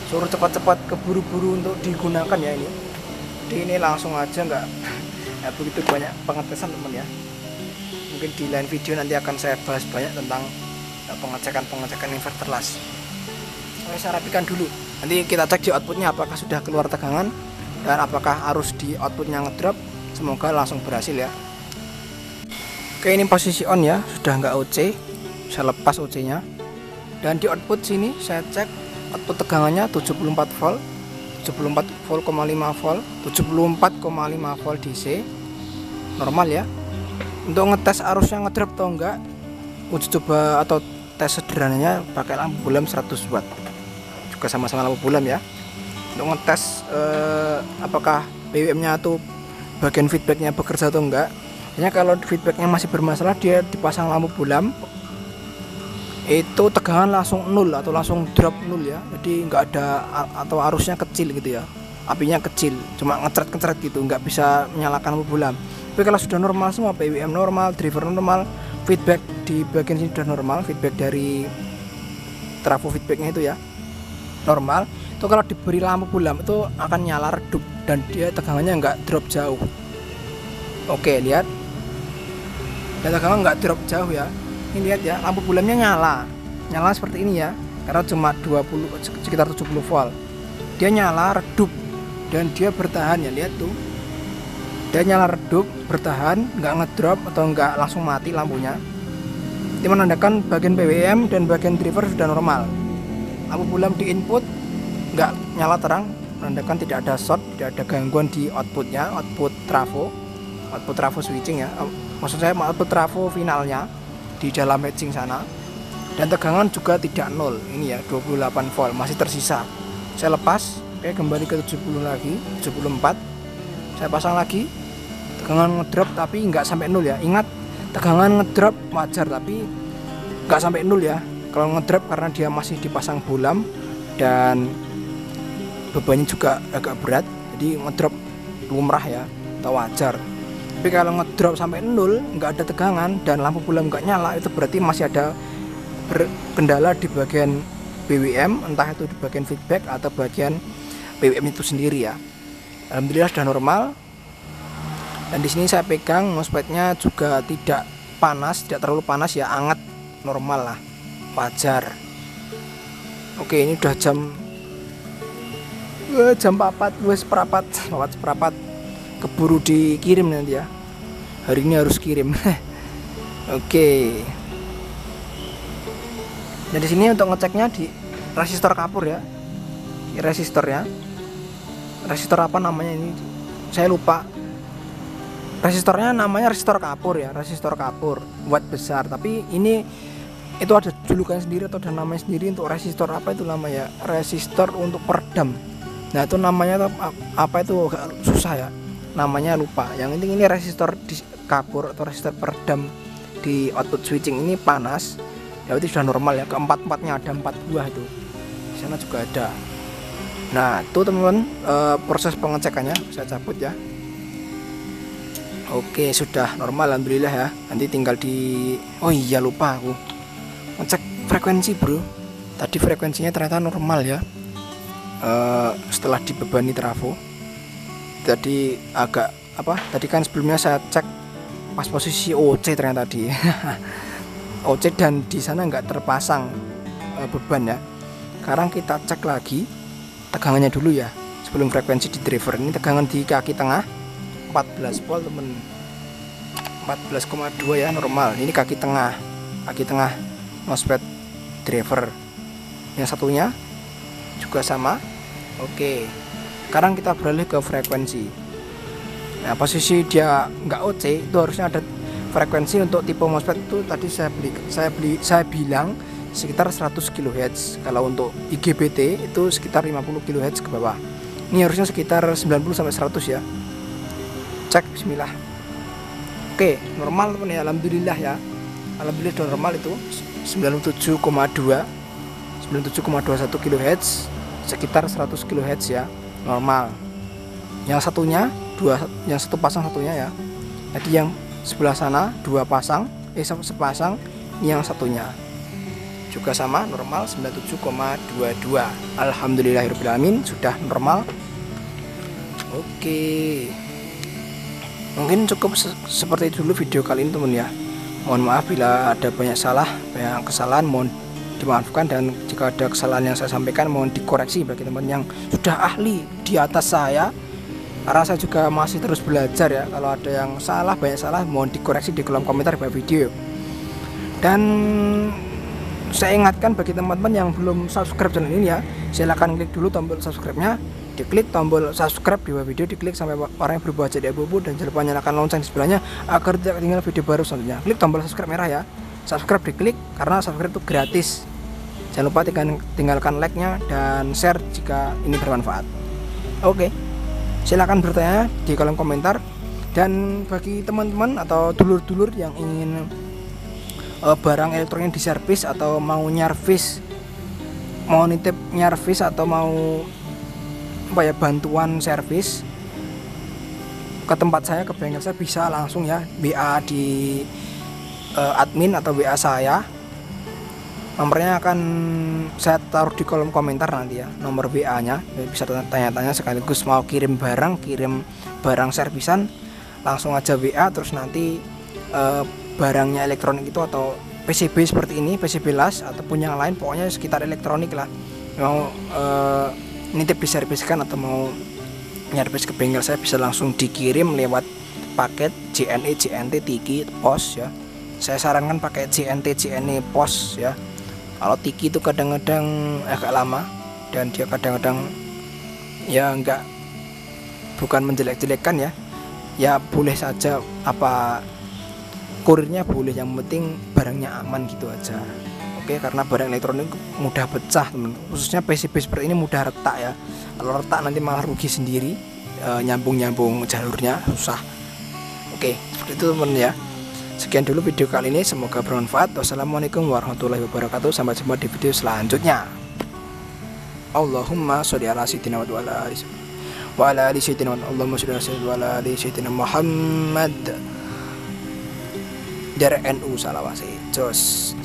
Suruh cepat-cepat keburu-buru untuk digunakan ya ini. Jadi ini langsung aja, nggak begitu banyak pengetesan teman ya. Mungkin di lain video nanti akan saya bahas banyak tentang pengecekan inverter las. Oke, saya rapikan dulu. Nanti kita cek di outputnya apakah sudah keluar tegangan dan apakah arus di outputnya ngedrop. Semoga langsung berhasil ya. Oke, ini posisi on ya, sudah nggak OC. Saya lepas OC nya. Dan di output sini saya cek output tegangannya 74 volt, 74 volt, 5 volt, 74,5 volt DC. Normal ya. Untuk ngetes arusnya ngedrop atau enggak, uji coba atau tes sederhananya pakai lampu bohlam 100 watt, juga sama-sama lampu bohlam ya, untuk ngetes apakah BWM nya atau bagian feedbacknya bekerja atau enggak. Hanya kalau feedbacknya masih bermasalah, dia dipasang lampu bohlam itu tegangan langsung nol atau langsung drop nol ya, jadi enggak ada atau arusnya kecil gitu ya, apinya kecil, cuma ngecret-ngecret gitu, enggak bisa menyalakan lampu bohlam. Tapi kalau sudah normal semua, BWM normal, driver normal, feedback di bagian sini sudah normal, feedback dari trafo feedbacknya itu ya normal, itu kalau diberi lampu bohlam itu akan nyala redup dan dia tegangannya nggak drop jauh. Oke, lihat, dan tegangan nggak drop jauh ya. Ini lihat ya, lampu bohlamnya nyala seperti ini ya, karena cuma 20 sekitar 70 volt, dia nyala redup dan dia bertahan ya, lihat tuh, dia nyala redup, bertahan, nggak ngedrop atau nggak langsung mati lampunya. Itu menandakan bagian BWM dan bagian driver sudah normal. Lampu bohlam di input nggak nyala terang, menandakan tidak ada short, tidak ada gangguan di outputnya, output trafo switching ya. Maksud saya output trafo finalnya di dalam matching sana. Dan tegangan juga tidak nol, ini ya 28 volt masih tersisa. Saya lepas, oke, kembali ke 70 lagi, 74. Saya pasang lagi, tegangan ngedrop tapi nggak sampai nol ya. Ingat, tegangan ngedrop wajar tapi nggak sampai nol ya. Kalau ngedrop karena dia masih dipasang bohlam dan bebannya juga agak berat, jadi ngedrop lumrah ya, atau wajar. Tapi kalau ngedrop sampai nol, nggak ada tegangan dan lampu bohlam nggak nyala, itu berarti masih ada kendala di bagian BWM, entah itu di bagian feedback atau bagian BWM itu sendiri ya. Alhamdulillah sudah normal. Dan di sini saya pegang MOSFET-nya juga tidak panas, tidak terlalu panas ya, hangat, normal lah, wajar. Oke, ini udah jam 4 wes seperempat, keburu dikirim nanti ya. Hari ini harus kirim. Oke. Nah di sini untuk ngeceknya di resistor kapur ya. Resistornya. Resistor apa namanya ini? Saya lupa. Resistornya namanya resistor kapur ya, resistor kapur watt besar, tapi ini itu ada julukan sendiri atau ada namanya sendiri untuk resistor apa itu namanya, resistor untuk peredam. Nah itu namanya apa itu agak susah ya, namanya lupa. Yang penting ini resistor di kapur atau resistor peredam di output switching ini panas ya, itu sudah normal ya. Keempat-empatnya ada 4 buah itu, di sana juga ada. Nah itu teman-teman proses pengecekannya saya cabut ya. Oke, sudah normal alhamdulillah ya. Nanti tinggal di, oh iya lupa aku ngecek frekuensi bro. Tadi frekuensinya ternyata normal ya, setelah dibebani trafo. Tadi agak apa, tadi kan sebelumnya saya cek pas posisi OC ternyata tadi OC dan di sana nggak terpasang beban ya. Sekarang kita cek lagi tegangannya dulu ya, sebelum frekuensi di driver. Ini tegangan di kaki tengah 14 volt temen. 14,2 ya, normal. Ini kaki tengah mousepad driver. Yang satunya juga sama. Oke, sekarang kita beralih ke frekuensi. Nah, posisi dia nggak OC itu harusnya ada frekuensi. Untuk tipe mousepad itu tadi saya bilang sekitar 100 kHz. Kalau untuk IGBT itu sekitar 50 kHz ke bawah. Ini harusnya sekitar 90 sampai 100 ya. Cek, bismillah. Oke, normal teman ya, alhamdulillah ya. Alhamdulillah sudah normal itu 97,21 kHz, sekitar 100 kHz ya, normal. Yang satu pasang satunya ya. Jadi yang sebelah sana sepasang, yang satunya juga sama, normal 97,22. Alhamdulillahirobbilalamin, sudah normal. Oke, mungkin cukup seperti itu dulu video kali ini teman ya. Mohon maaf bila ada banyak kesalahan, mohon dimaafkan, dan jika ada kesalahan yang saya sampaikan mohon dikoreksi bagi teman yang sudah ahli di atas saya, karena saya juga masih terus belajar ya. Kalau ada yang banyak salah, mohon dikoreksi di kolom komentar bawah video. Dan saya ingatkan bagi teman-teman yang belum subscribe channel ini ya, silahkan klik dulu tombol subscribe-nya, diklik tombol subscribe di bawah video, diklik sampai warna yang berubah jadi abu-abu, dan jangan lupa nyalakan lonceng di sebelahnya agar tidak ketinggalan video baru selanjutnya. Klik tombol subscribe merah ya, subscribe diklik karena subscribe itu gratis. Jangan lupa tinggalkan like-nya dan share jika ini bermanfaat. Oke, silahkan bertanya di kolom komentar. Dan bagi teman-teman atau dulur-dulur yang ingin barang elektronik diservis atau mau nyervis, mau nitip nyervis atau mau bantuan servis ke tempat saya, ke bengkel saya, bisa langsung ya WA di admin atau WA saya. Nomornya akan saya taruh di kolom komentar nanti ya, nomor WA nya. Bisa tanya-tanya sekaligus mau kirim barang servisan, langsung aja WA. Terus nanti barangnya elektronik itu atau PCB seperti ini, PCB las ataupun yang lain, pokoknya sekitar elektronik lah, mau nitip diserviskan atau mau nyervis ke bengkel saya, bisa langsung dikirim lewat paket JNE, JNT, Tiki, pos ya. Saya sarankan pakai JNT, JNE, pos ya. Kalau Tiki itu kadang-kadang agak lama, dan dia kadang-kadang ya bukan menjelek-jelekan ya. Ya boleh saja, kurirnya boleh, yang penting barangnya aman gitu aja. Oke, karena barang elektronik mudah pecah teman, khususnya PCB seperti ini mudah retak ya. Kalau retak nanti malah rugi sendiri, nyambung jalurnya susah. Oke, seperti itu teman ya. Sekian dulu video kali ini, semoga bermanfaat. Wassalamualaikum warahmatullahi wabarakatuh. Sampai jumpa di video selanjutnya. Allahumma sholli ala sayyidina wa ala ali sayyidina Allahumma sholli ala sayyidina Muhammad dari NU Salawasi. Jos.